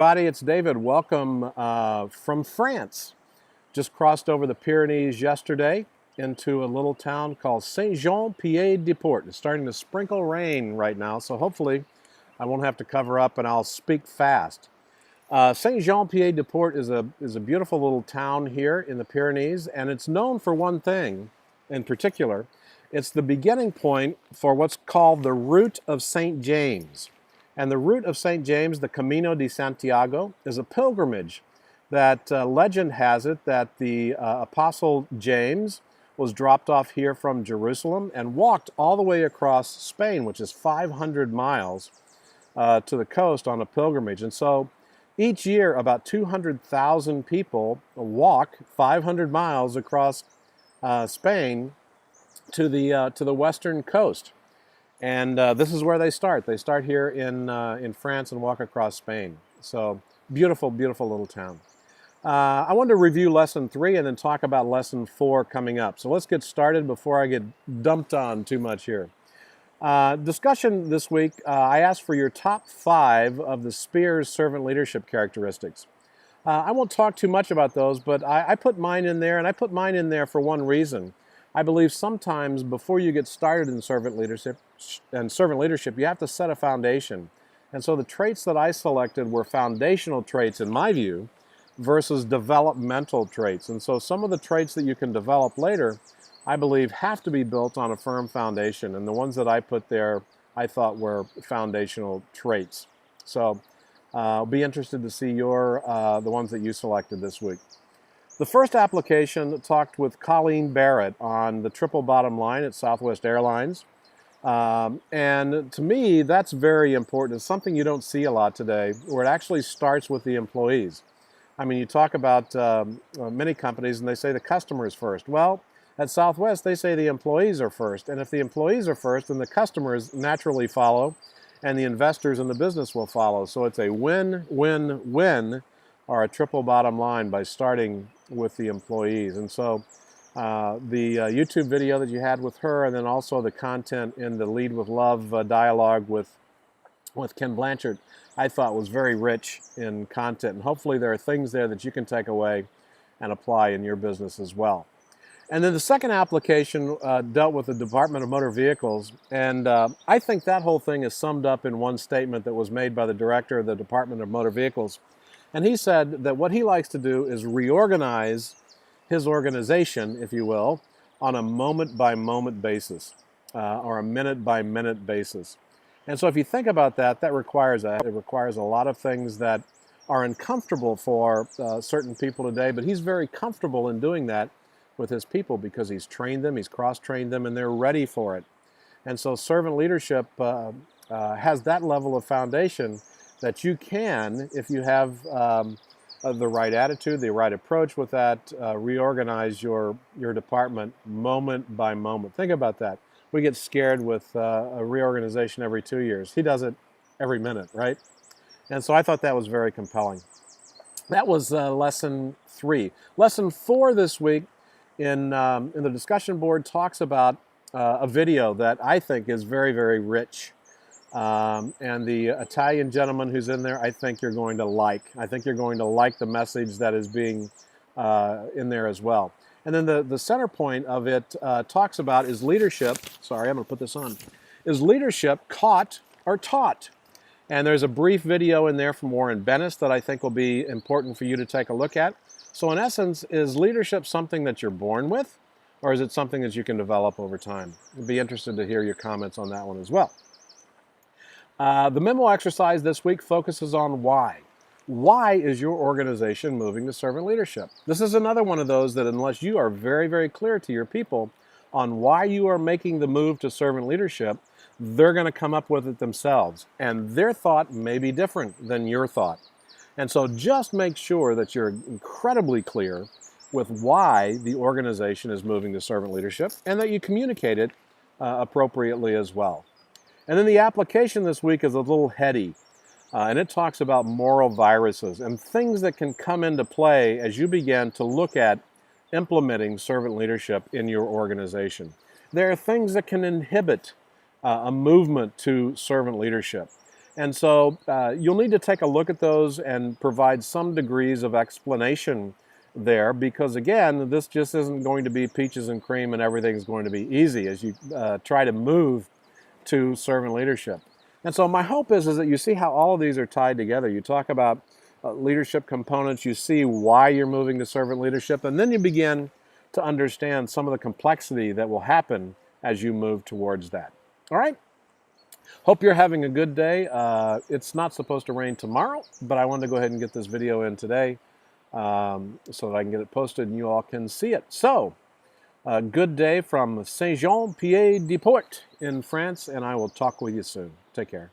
Everybody, it's David. Welcome from France. Just crossed over the Pyrenees yesterday into a little town called Saint-Jean-Pied-de-Port. It's starting to sprinkle rain right now, so hopefully I won't have to cover up and I'll speak fast. Saint-Jean-Pied-de-Port is a beautiful little town here in the Pyrenees, and it's known for one thing in particular. It's the beginning point for what's called the Route of St. James. And the Route of St. James, the Camino de Santiago, is a pilgrimage that legend has it that the Apostle James was dropped off here from Jerusalem and walked all the way across Spain, which is 500 miles to the coast on a pilgrimage. And so each year, about 200,000 people walk 500 miles across Spain to the western coast. And this is where they start. They start here in France and walk across Spain. So beautiful, beautiful little town. I wanted to review lesson 3 and then talk about lesson 4 coming up. So let's get started before I get dumped on too much here. Discussion this week, I asked for your top 5 of the Spears servant leadership characteristics. I won't talk too much about those, but I put mine in there, and I put mine in there for one reason. I believe sometimes before you get started in servant leadership, you have to set a foundation. And so the traits that I selected were foundational traits in my view versus developmental traits. And so some of the traits that you can develop later, I believe, have to be built on a firm foundation. And the ones that I put there, I thought were foundational traits. So I'll be interested to see the ones that you selected this week. The first application talked with Colleen Barrett on the triple bottom line at Southwest Airlines. And to me, that's very important. It's something you don't see a lot today, where it actually starts with the employees. I mean, you talk about many companies and they say the customer is first. Well, at Southwest, they say the employees are first. And if the employees are first, then the customers naturally follow and the investors in the business will follow. So it's a win-win-win, or a triple bottom line, by starting with the employees. And so the YouTube video that you had with her, and then also the content in the Lead with Love dialogue with Ken Blanchard, I thought was very rich in content. And hopefully there are things there that you can take away and apply in your business as well. And then the second application dealt with the Department of Motor Vehicles. And I think that whole thing is summed up in one statement that was made by the director of the Department of Motor Vehicles. And he said that what he likes to do is reorganize his organization, if you will, on a moment-by-moment basis or a minute-by-minute basis. And so if you think about that, it requires a lot of things that are uncomfortable for certain people today, but he's very comfortable in doing that with his people because he's trained them, he's cross-trained them, and they're ready for it. And so servant leadership has that level of foundation that you can, if you have the right attitude, the right approach with that, reorganize your department moment by moment. Think about that. We get scared with a reorganization every 2 years. He does it every minute, right? And so I thought that was very compelling. That was lesson 3. Lesson 4 this week in the discussion board talks about a video that I think is very, very rich. And the Italian gentleman who's in there, I think you're going to like. I think you're going to like the message that is being in there as well. And then the center point of it talks about is leadership, sorry, I'm going to put this on, is leadership caught or taught? And there's a brief video in there from Warren Bennis that I think will be important for you to take a look at. So in essence, is leadership something that you're born with, or is it something that you can develop over time? I'd be interested to hear your comments on that one as well. The memo exercise this week focuses on why. Why is your organization moving to servant leadership? This is another one of those that unless you are very, very clear to your people on why you are making the move to servant leadership, they're going to come up with it themselves. And their thought may be different than your thought. And so just make sure that you're incredibly clear with why the organization is moving to servant leadership and that you communicate it appropriately as well. And then the application this week is a little heady, and it talks about moral viruses and things that can come into play as you begin to look at implementing servant leadership in your organization. There are things that can inhibit a movement to servant leadership. And so you'll need to take a look at those and provide some degrees of explanation there, because again, this just isn't going to be peaches and cream and everything's going to be easy as you try to move to servant leadership. And so my hope is that you see how all of these are tied together. You talk about leadership components, you see why you're moving to servant leadership, and then you begin to understand some of the complexity that will happen as you move towards that. All right? Hope you're having a good day. It's not supposed to rain tomorrow, but I wanted to go ahead and get this video in today so that I can get it posted and you all can see it. So, good day from Saint-Jean-Pied-de-Port in France, and I will talk with you soon. Take care.